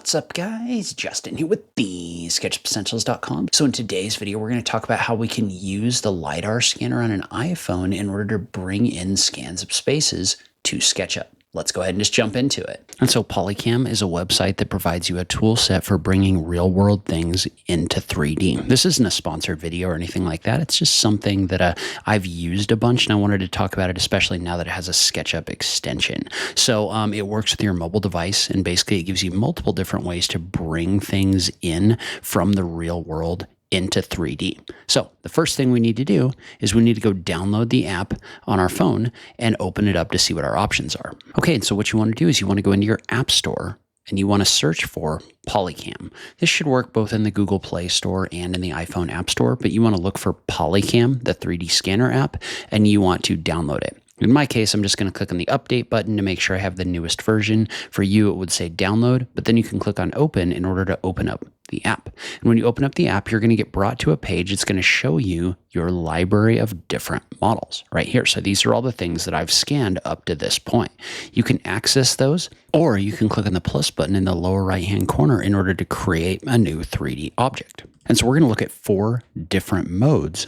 What's up, guys? Justin here with TheSketchUpEssentials.com. So in today's video, we're going to talk about how we can use the lidar scanner on an iPhone in order to bring in scans of spaces to SketchUp. Let's go ahead and just jump into it. And so Polycam is a website that provides you a tool set for bringing real-world things into 3D. This isn't a sponsored video or anything like that. It's just something that I've used a bunch, and I wanted to talk about it, especially now that it has a SketchUp extension. So it works with your mobile device, and basically it gives you multiple different ways to bring things in from the real world into 3D. So the first thing we need to do is we need to go download the app on our phone and open it up to see what our options are. Okay, and so what you want to do is you want to go into your app store and you want to search for Polycam. This should work both in the Google Play Store and in the iPhone App Store, but you want to look for Polycam, the 3D scanner app, and you want to download it. In my case, I'm just going to click on the update button to make sure I have the newest version. For you, it would say download, but then you can click on open in order to open up the app. And when you open up the app, you're going to get brought to a page. It's going to show you your library of different models right here. So these are all the things that I've scanned up to this point. You can access those, or you can click on the plus button in the lower right-hand corner in order to create a new 3D object. And so we're going to look at 4 different modes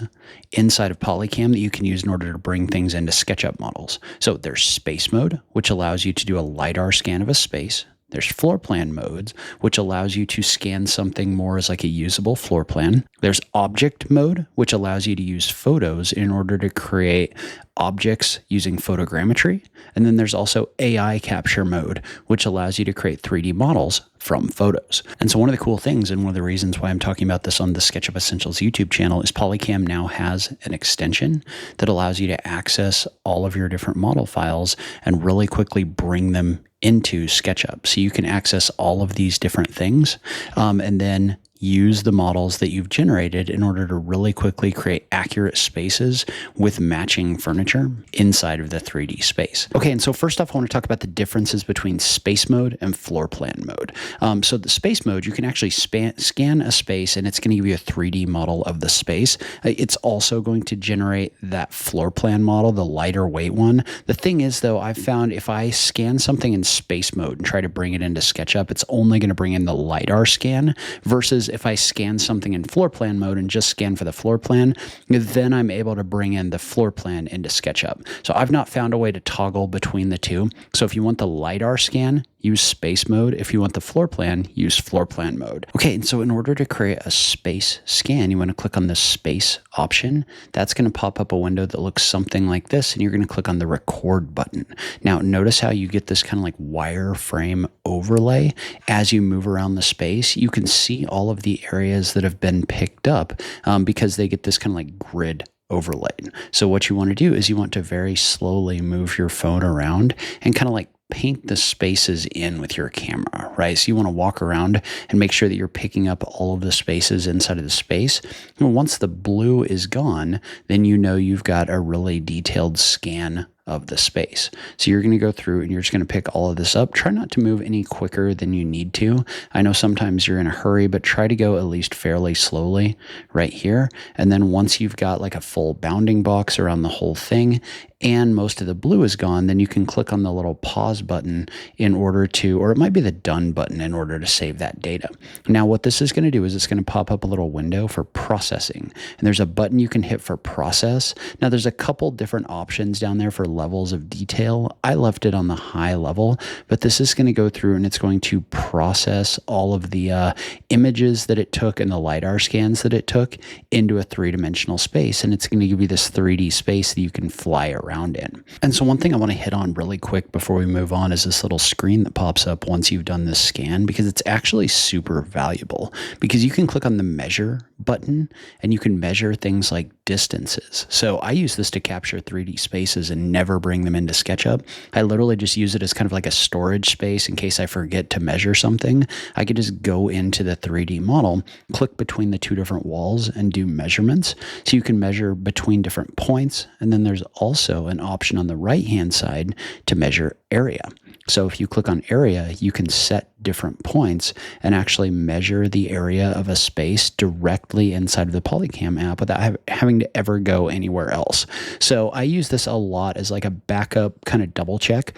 inside of Polycam that you can use in order to bring things into SketchUp models. So there's space mode, which allows you to do a lidar scan of a space. There's floor plan modes, which allows you to scan something more as like a usable floor plan. There's object mode, which allows you to use photos in order to create objects using photogrammetry. And then there's also AI capture mode, which allows you to create 3D models from photos. And so one of the cool things, and one of the reasons why I'm talking about this on the SketchUp Essentials YouTube channel, is Polycam now has an extension that allows you to access all of your different model files and really quickly bring them into SketchUp. So you can access all of these different things and then use the models that you've generated in order to really quickly create accurate spaces with matching furniture inside of the 3D space. Okay, and so first off, I want to talk about the differences between space mode and floor plan mode. So the space mode, you can actually scan a space and it's going to give you a 3D model of the space. It's also going to generate that floor plan model, the lighter weight one. The thing is, though, I've found if I scan something in space mode and try to bring it into SketchUp, it's only going to bring in the lidar scan versus if I scan something in floor plan mode and just scan for the floor plan, then I'm able to bring in the floor plan into SketchUp. So I've not found a way to toggle between the two. So if you want the lidar scan, use space mode. If you want the floor plan, use floor plan mode. Okay, and so in order to create a space scan, you want to click on the space option. That's going to pop up a window that looks something like this, and you're going to click on the record button. Now, notice how you get this kind of like wireframe overlay as you move around the space. You can see all of the areas that have been picked up because they get this kind of like grid overlaid. So what you want to do is you want to very slowly move your phone around and kind of like paint the spaces in with your camera, right? So you want to walk around and make sure that you're picking up all of the spaces inside of the space. And once the blue is gone, then you know you've got a really detailed scan of the space. So you're going to go through and you're just going to pick all of this up. Try not to move any quicker than you need to. I know sometimes you're in a hurry, but try to go at least fairly slowly right here. And then once you've got like a full bounding box around the whole thing and most of the blue is gone, then you can click on the little pause button in order to, or it might be the done button in order to save that data. Now what this is going to do is it's going to pop up a little window for processing. And there's a button you can hit for process. Now there's a couple different options down there for levels of detail. I left it on the high level, but this is going to go through and it's going to process all of the images that it took and the lidar scans that it took into a 3-dimensional space. And it's going to give you this 3D space that you can fly around in. And so one thing I want to hit on really quick before we move on is this little screen that pops up once you've done this scan, because it's actually super valuable because you can click on the measure button and you can measure things like distances. So I use this to capture 3D spaces and never bring them into SketchUp. I literally just use it as kind of like a storage space in case I forget to measure something. I could just go into the 3D model, click between the 2 different walls and do measurements. So you can measure between different points. And then there's also an option on the right-hand side to measure area. So if you click on area, you can set different points and actually measure the area of a space directly inside of the Polycam app without having to ever go anywhere else. So I use this a lot as like a backup kind of double check,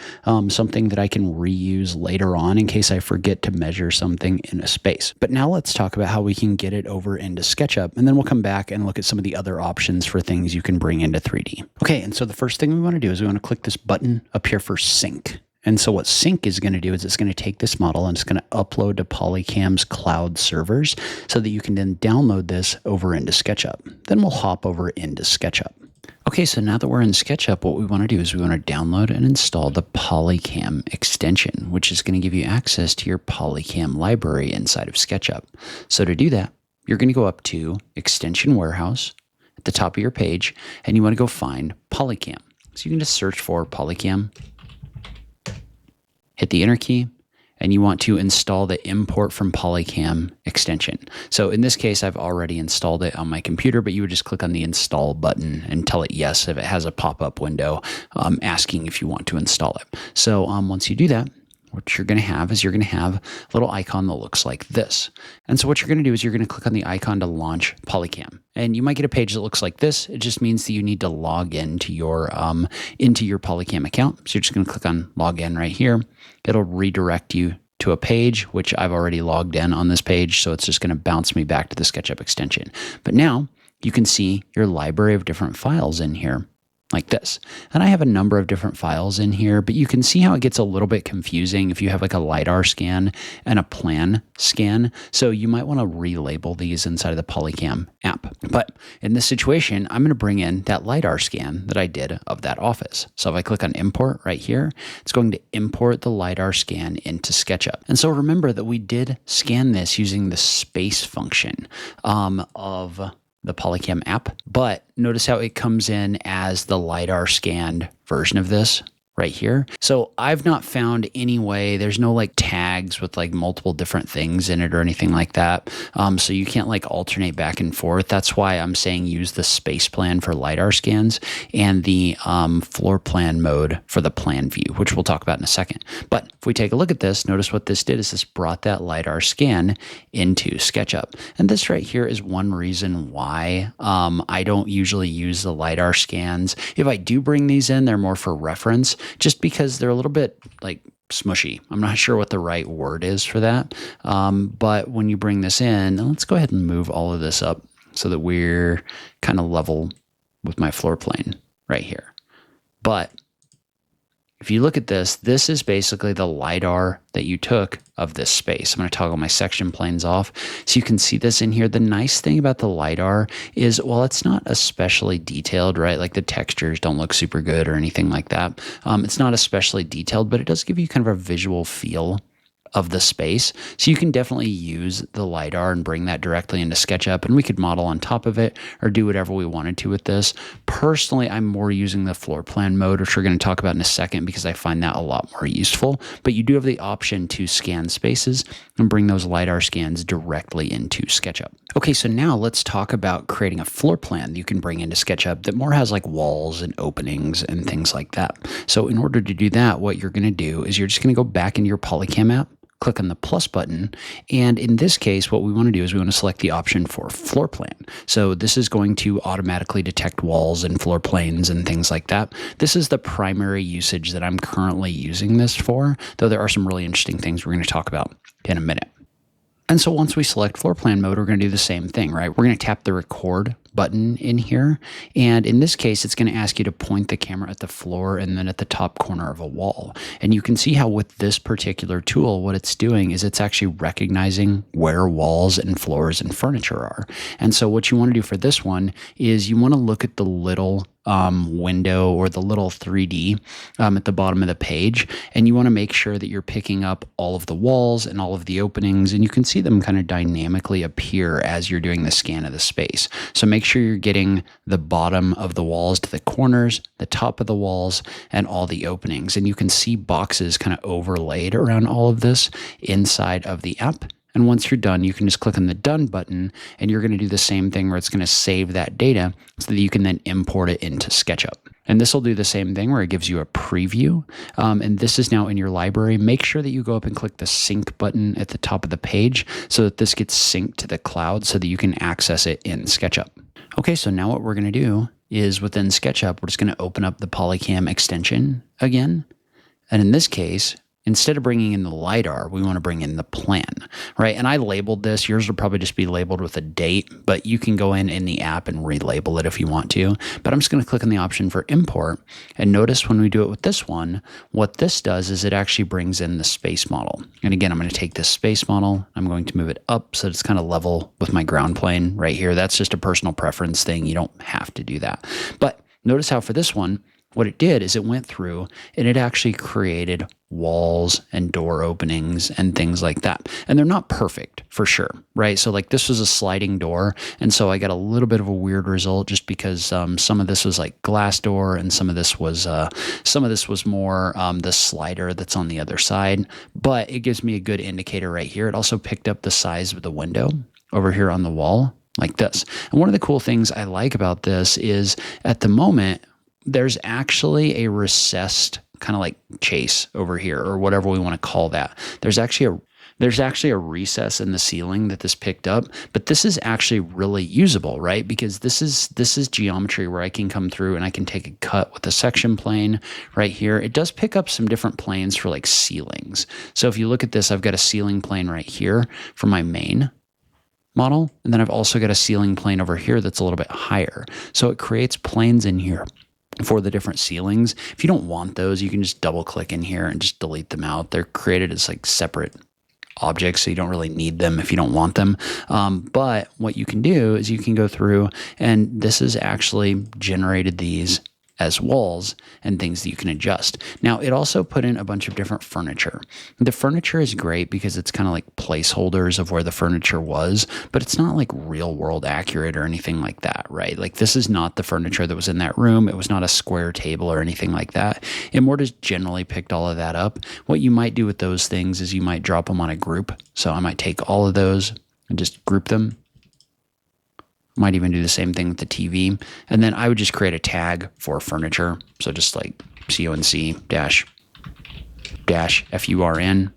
something that I can reuse later on in case I forget to measure something in a space. But now let's talk about how we can get it over into SketchUp, and then we'll come back and look at some of the other options for things you can bring into 3D. Okay, and so the first thing we want to do is we want to click this button up here for sync. And so what sync is going to do is it's going to take this model and it's going to upload to Polycam's cloud servers so that you can then download this over into SketchUp. Then we'll hop over into SketchUp. Okay, so now that we're in SketchUp, what we want to do is we want to download and install the Polycam extension, which is going to give you access to your Polycam library inside of SketchUp. So to do that, you're going to go up to Extension Warehouse at the top of your page, and you want to go find Polycam. So you can just search for Polycam, hit the enter key, and you want to install the import from Polycam extension. So in this case, I've already installed it on my computer, but you would just click on the install button and tell it yes if it has a pop-up window asking if you want to install it. So once you do that, what you're going to have is you're going to have a little icon that looks like this. And so what you're going to do is you're going to click on the icon to launch Polycam. And you might get a page that looks like this. It just means that you need to log into your Polycam account. So you're just going to click on login right here. It'll redirect you to a page, which I've already logged in on this page. So it's just going to bounce me back to the SketchUp extension. But now you can see your library of different files in here, like this. And I have a number of different files in here, but you can see how it gets a little bit confusing if you have like a lidar scan and a plan scan. So you might want to relabel these inside of the Polycam app. But in this situation, I'm going to bring in that lidar scan that I did of that office. So if I click on import right here, it's going to import the lidar scan into SketchUp. And so remember that we did scan this using the space function of the Polycam app, but notice how it comes in as the lidar scanned version of this right here. So I've not found any way, there's no like tags with like multiple different things in it or anything like that. So you can't like alternate back and forth. That's why I'm saying use the space plan for lidar scans and the floor plan mode for the plan view, which we'll talk about in a second. But if we take a look at this, notice what this did is this brought that lidar scan into SketchUp. And this right here is one reason why I don't usually use the lidar scans. If I do bring these in, they're more for reference, just because they're a little bit like smushy. I'm not sure what the right word is for that. But when you bring this in, let's go ahead and move all of this up so that we're kind of level with my floor plane right here. But if you look at this, this is basically the lidar that you took of this space. I'm going to toggle my section planes off so you can see this in here. The nice thing about the lidar is, well, it's not especially detailed, right? Like the textures don't look super good or anything like that. It's not especially detailed, but it does give you kind of a visual feel of the space. So you can definitely use the lidar and bring that directly into SketchUp, and we could model on top of it or do whatever we wanted to with this. Personally, I'm more using the floor plan mode, which we're going to talk about in a second, because I find that a lot more useful. But you do have the option to scan spaces and bring those lidar scans directly into SketchUp. Okay, so now let's talk about creating a floor plan that you can bring into SketchUp that more has like walls and openings and things like that. So in order to do that, what you're going to do is you're just going to go back into your Polycam app, click on the plus button, and in this case, what we want to do is we want to select the option for floor plan. So this is going to automatically detect walls and floor planes and things like that. This is the primary usage that I'm currently using this for, though there are some really interesting things we're going to talk about in a minute. And so once we select floor plan mode, we're going to do the same thing, right? We're going to tap the record button in here. And in this case, it's going to ask you to point the camera at the floor and then at the top corner of a wall. And you can see how with this particular tool, what it's doing is it's actually recognizing where walls and floors and furniture are. And so what you want to do for this one is you want to look at the little window or the little 3D at the bottom of the page, and you want to make sure that you're picking up all of the walls and all of the openings, and you can see them kind of dynamically appear as you're doing the scan of the space. So make sure you're getting the bottom of the walls to the corners, the top of the walls, and all the openings, and you can see boxes kind of overlaid around all of this inside of the app. And once you're done, you can just click on the Done button, and you're going to do the same thing where it's going to save that data so that you can then import it into SketchUp. And this will do the same thing where it gives you a preview. And this is now in your library. Make sure that you go up and click the sync button at the top of the page so that this gets synced to the cloud so that you can access it in SketchUp. Okay, so now what we're going to do is within SketchUp, we're just going to open up the Polycam extension again. And in this case, instead of bringing in the lidar, we want to bring in the plan, right? And I labeled this. Yours will probably just be labeled with a date, but you can go in the app and relabel it if you want to. But I'm just going to click on the option for import. And notice when we do it with this one, what this does is it actually brings in the space model. And again, I'm going to take this space model. I'm going to move it up so it's kind of level with my ground plane right here. That's just a personal preference thing. You don't have to do that. But notice how for this one, what it did is it went through and it actually created walls and door openings and things like that. And they're not perfect for sure, right? So like this was a sliding door. And so I got a little bit of a weird result just because some of this was like glass door and some of this was more the slider that's on the other side. But it gives me a good indicator right here. It also picked up the size of the window over here on the wall like this. And one of the cool things I like about this is at the moment, there's actually a recessed kind of like chase over here or whatever we want to call that. There's actually a recess in the ceiling that this picked up, but this is actually really usable, right? Because this is geometry where I can come through and I can take a cut with a section plane right here. It does pick up some different planes for like ceilings. So if you look at this, I've got a ceiling plane right here for my main model. And then I've also got a ceiling plane over here that's a little bit higher. So it creates planes in here for the different ceilings. If you don't want those, you can just double click in here and just delete them out. They're created as like separate objects, so you don't really need them if you don't want them. But what you can do is you can go through and this has actually generated these as walls and things that you can adjust. Now, it also put in a bunch of different furniture. The furniture is great because it's kind of like placeholders of where the furniture was, but it's not like real world accurate or anything like that, right? Like this is not the furniture that was in that room. It was not a square table or anything like that. It more just generally picked all of that up. What you might do with those things is you might drop them on a group. So I might take all of those and just group them. Might even do the same thing with the TV. And then I would just create a tag for furniture. So just like CONC dash FURN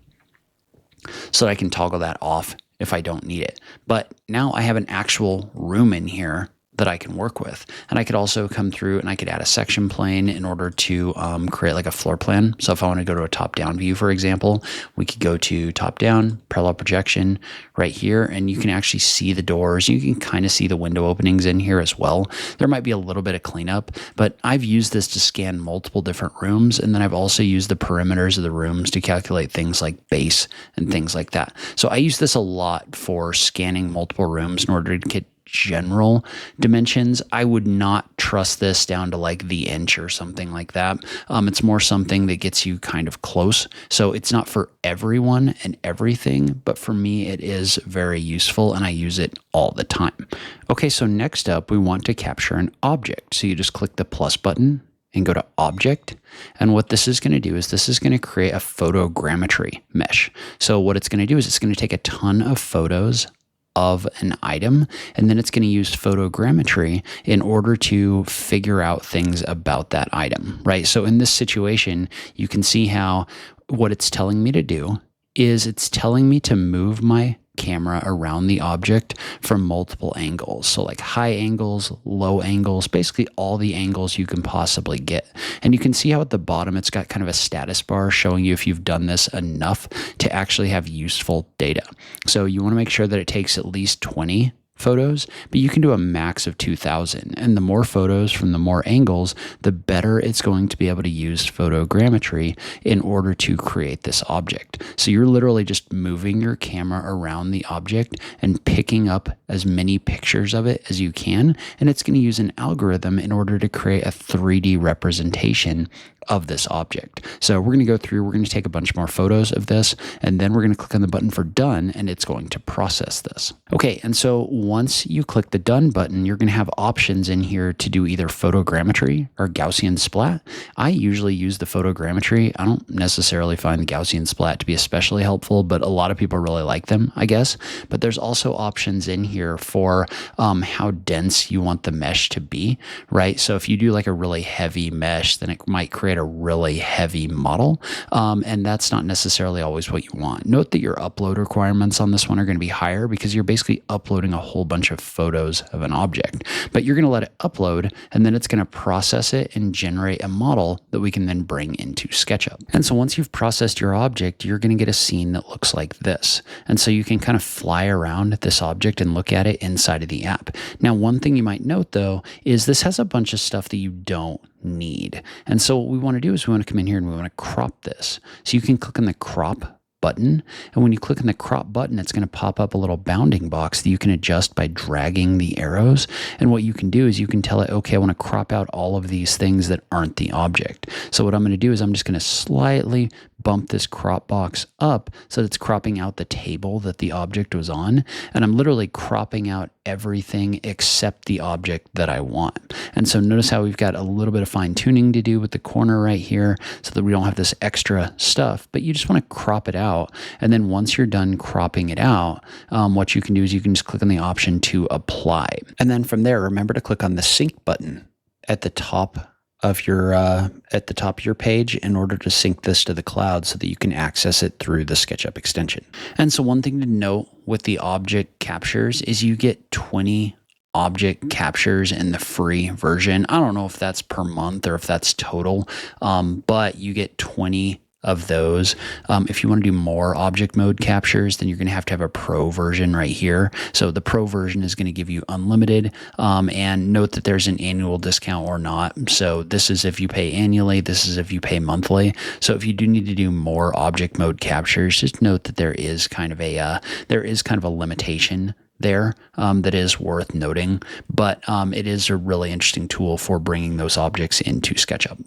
so that I can toggle that off if I don't need it. But now I have an actual room in here that I can work with. And I could also come through and I could add a section plane in order to create like a floor plan. So if I want to go to a top-down view, for example, we could go to top-down, parallel projection right here, and you can actually see the doors. You can kind of see the window openings in here as well. There might be a little bit of cleanup, but I've used this to scan multiple different rooms, and then I've also used the perimeters of the rooms to calculate things like base and things like that. So I use this a lot for scanning multiple rooms in order to get general dimensions. I would not trust this down to like the inch or something like that. It's more something that gets you kind of close. So it's not for everyone and everything, but for me, it is very useful and I use it all the time. Okay, so next up, we want to capture an object. So you just click the plus button and go to object. And what this is going to do is this is going to create a photogrammetry mesh. So what it's going to do is it's going to take a ton of photos of an item, and then it's going to use photogrammetry in order to figure out things about that item, right? So in this situation, you can see how what it's telling me to do is it's telling me to move my camera around the object from multiple angles. So like high angles, low angles, basically all the angles you can possibly get. And you can see how at the bottom, it's got kind of a status bar showing you if you've done this enough to actually have useful data. So you want to make sure that it takes at least 20 photos, but you can do a max of 2,000. And the more photos from the more angles, the better it's going to be able to use photogrammetry in order to create this object. So you're literally just moving your camera around the object and picking up as many pictures of it as you can. And it's going to use an algorithm in order to create a 3D representation of this object. So we're going to go through, we're going to take a bunch more photos of this, and then we're going to click on the button for done, and it's going to process this. Okay, and so once you click the done button, you're going to have options in here to do either photogrammetry or Gaussian splat. I usually use the photogrammetry. I don't necessarily find the Gaussian splat to be especially helpful, but a lot of people really like them, I guess. But there's also options in here for how dense you want the mesh to be, right? So if you do like a really heavy mesh, then it might create a really heavy model, and that's not necessarily always what you want. Note that your upload requirements on this one are going to be higher because you're basically uploading a whole bunch of photos of an object, but you're going to let it upload, and then it's going to process it and generate a model that we can then bring into SketchUp. And so once you've processed your object, you're going to get a scene that looks like this. And so you can kind of fly around this object and look at it inside of the app. Now, one thing you might note though, is this has a bunch of stuff that you don't need. And so what we want to do is we want to come in here and we want to crop this. So you can click on the crop button, and when you click on the crop button, it's going to pop up a little bounding box that you can adjust by dragging the arrows. And what you can do is you can tell it, okay, I want to crop out all of these things that aren't the object. So what I'm going to do is I'm just going to slightly bump this crop box up so that it's cropping out the table that the object was on, and I'm literally cropping out everything except the object that I want. And so notice how we've got a little bit of fine tuning to do with the corner right here so that we don't have this extra stuff, but you just want to crop it out. And then once you're done cropping it out, what you can do is you can just click on the option to apply. And then from there, remember to click on the sync button at the top of your page in order to sync this to the cloud so that you can access it through the SketchUp extension. And so one thing to note with the object captures is you get 20 object captures in the free version. I don't know if that's per month or if that's total, but you get 20 of those. If you want to do more object mode captures, then you're going to have a pro version right here. So the pro version is going to give you unlimited, and note that there's an annual discount or not. So this is if you pay annually, this is if you pay monthly. So if you do need to do more object mode captures, just note that there is kind of a limitation there that is worth noting, but it is a really interesting tool for bringing those objects into SketchUp.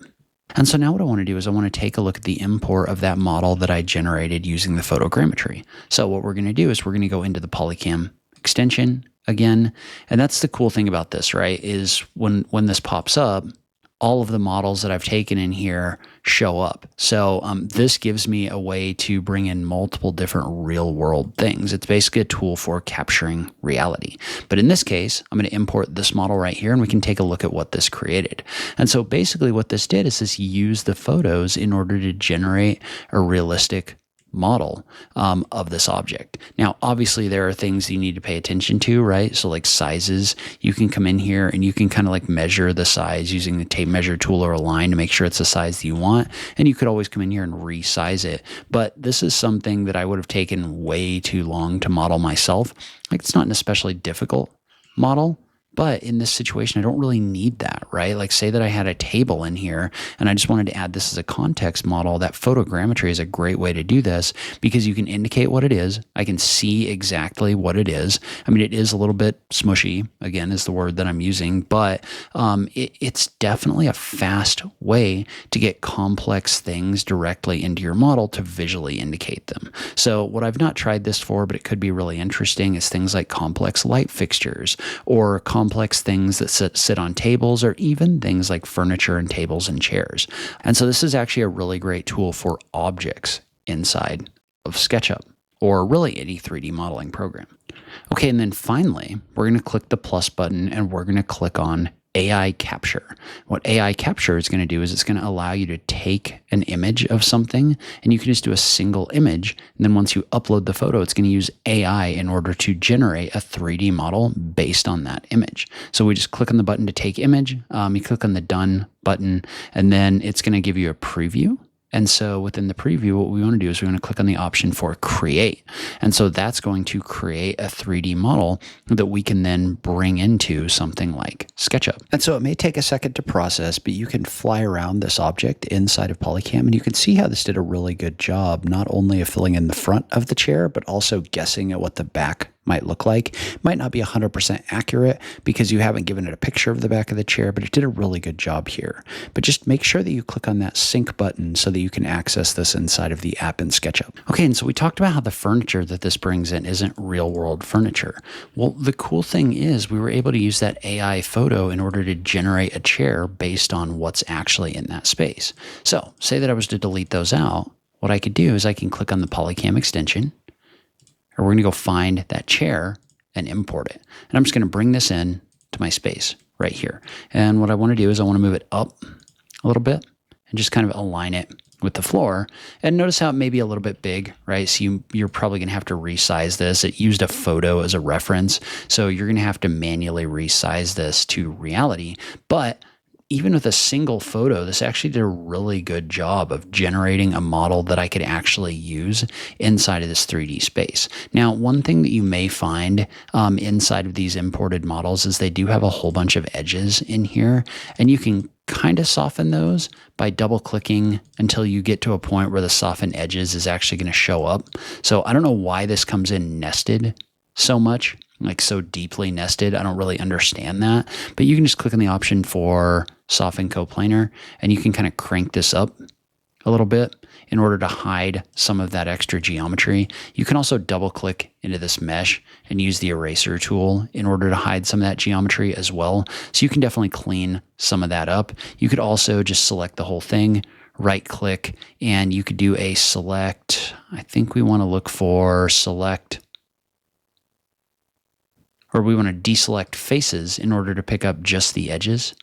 And so now what I want to do is I want to take a look at the import of that model that I generated using the photogrammetry. So what we're going to do is we're going to go into the Polycam extension again. And that's the cool thing about this, right? Is when this pops up, all of the models that I've taken in here show up. So this gives me a way to bring in multiple different real world things. It's basically a tool for capturing reality. But in this case, I'm going to import this model right here and we can take a look at what this created. And so basically what this did is this used the photos in order to generate a realistic model of this object. Now, obviously there are things you need to pay attention to, right? So like sizes, you can come in here and you can kind of like measure the size using the tape measure tool or a line to make sure it's the size that you want. And you could always come in here and resize it. But this is something that I would have taken way too long to model myself. Like it's not an especially difficult model, but in this situation, I don't really need that, right? Like say that I had a table in here and I just wanted to add this as a context model. That photogrammetry is a great way to do this because you can indicate what it is. I can see exactly what it is. I mean, it is a little bit smushy, again, is the word that I'm using, but it's definitely a fast way to get complex things directly into your model to visually indicate them. So what I've not tried this for, but it could be really interesting, is things like complex light fixtures or complex things that sit on tables, or even things like furniture and tables and chairs. And so this is actually a really great tool for objects inside of SketchUp, or really any 3D modeling program. Okay, and then finally, we're going to click the plus button and we're going to click on AI capture. What AI capture is going to do is it's going to allow you to take an image of something and you can just do a single image. And then once you upload the photo, it's going to use AI in order to generate a 3D model based on that image. So we just click on the button to take image. You click on the done button and then it's going to give you a preview. And so within the preview, what we want to do is we want to click on the option for create. And so that's going to create a 3D model that we can then bring into something like SketchUp. And so it may take a second to process, but you can fly around this object inside of Polycam and you can see how this did a really good job, not only of filling in the front of the chair, but also guessing at what the back might look like. It might not be 100% accurate because you haven't given it a picture of the back of the chair, but it did a really good job here. But just make sure that you click on that sync button so that you can access this inside of the app in SketchUp. Okay, and so we talked about how the furniture that this brings in isn't real world furniture. Well, the cool thing is we were able to use that AI photo in order to generate a chair based on what's actually in that space. So say that I was to delete those out, what I could do is I can click on the Polycam extension, or we're going to go find that chair and import it. And I'm just going to bring this in to my space right here. And what I want to do is I want to move it up a little bit and just kind of align it with the floor. And notice how it may be a little bit big, right? So you're probably going to have to resize this. It used a photo as a reference, so you're going to have to manually resize this to reality. But even with a single photo, this actually did a really good job of generating a model that I could actually use inside of this 3D space. Now, one thing that you may find inside of these imported models is they do have a whole bunch of edges in here, and you can kind of soften those by double clicking until you get to a point where the softened edges is actually going to show up. So I don't know why this comes in nested so much, like so deeply nested. I don't really understand that, but you can just click on the option for soften coplanar and you can kind of crank this up a little bit in order to hide some of that extra geometry. You can also double click into this mesh and use the eraser tool in order to hide some of that geometry as well. So you can definitely clean some of that up. You could also just select the whole thing, right click, and you could do a select. I think we want to look for select, or we want to deselect faces in order to pick up just the edges,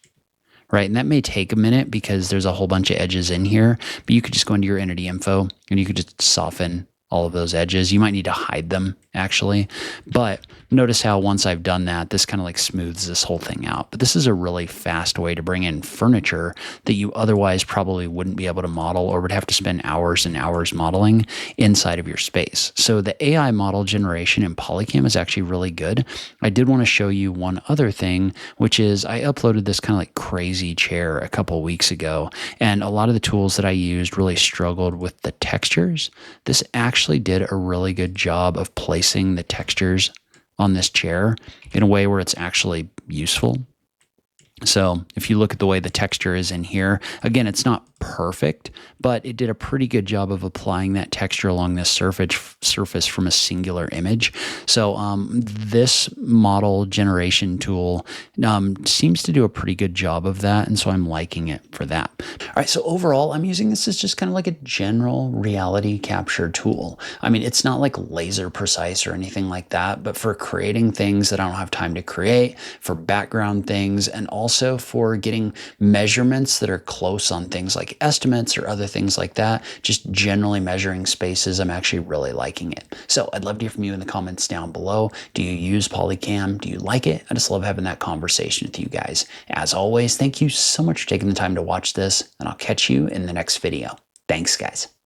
right? And that may take a minute because there's a whole bunch of edges in here, but you could just go into your entity info and you could just soften all of those edges. You might need to hide them actually, but notice how once I've done that, this kind of like smooths this whole thing out. But this is a really fast way to bring in furniture that you otherwise probably wouldn't be able to model or would have to spend hours and hours modeling inside of your space. So the AI model generation in Polycam is actually really good. I did want to show you one other thing, which is I uploaded this kind of like crazy chair a couple weeks ago, and a lot of the tools that I used really struggled with the textures. This actually did a really good job of placing the textures on this chair in a way where it's actually useful. So if you look at the way the texture is in here, again, it's not perfect, but it did a pretty good job of applying that texture along this surface from a singular image. So this model generation tool seems to do a pretty good job of that, and so I'm liking it for that. All right, so overall, I'm using this as just kind of like a general reality capture tool. I mean, it's not like laser precise or anything like that, but for creating things that I don't have time to create, for background things, and also for getting measurements that are close on things like estimates or other things like that, just generally measuring spaces, I'm actually really liking it. So I'd love to hear from you in the comments down below. Do you use Polycam? Do you like it? I just love having that conversation with you guys. As always, thank you so much for taking the time to watch this, and I'll catch you in the next video. Thanks, guys.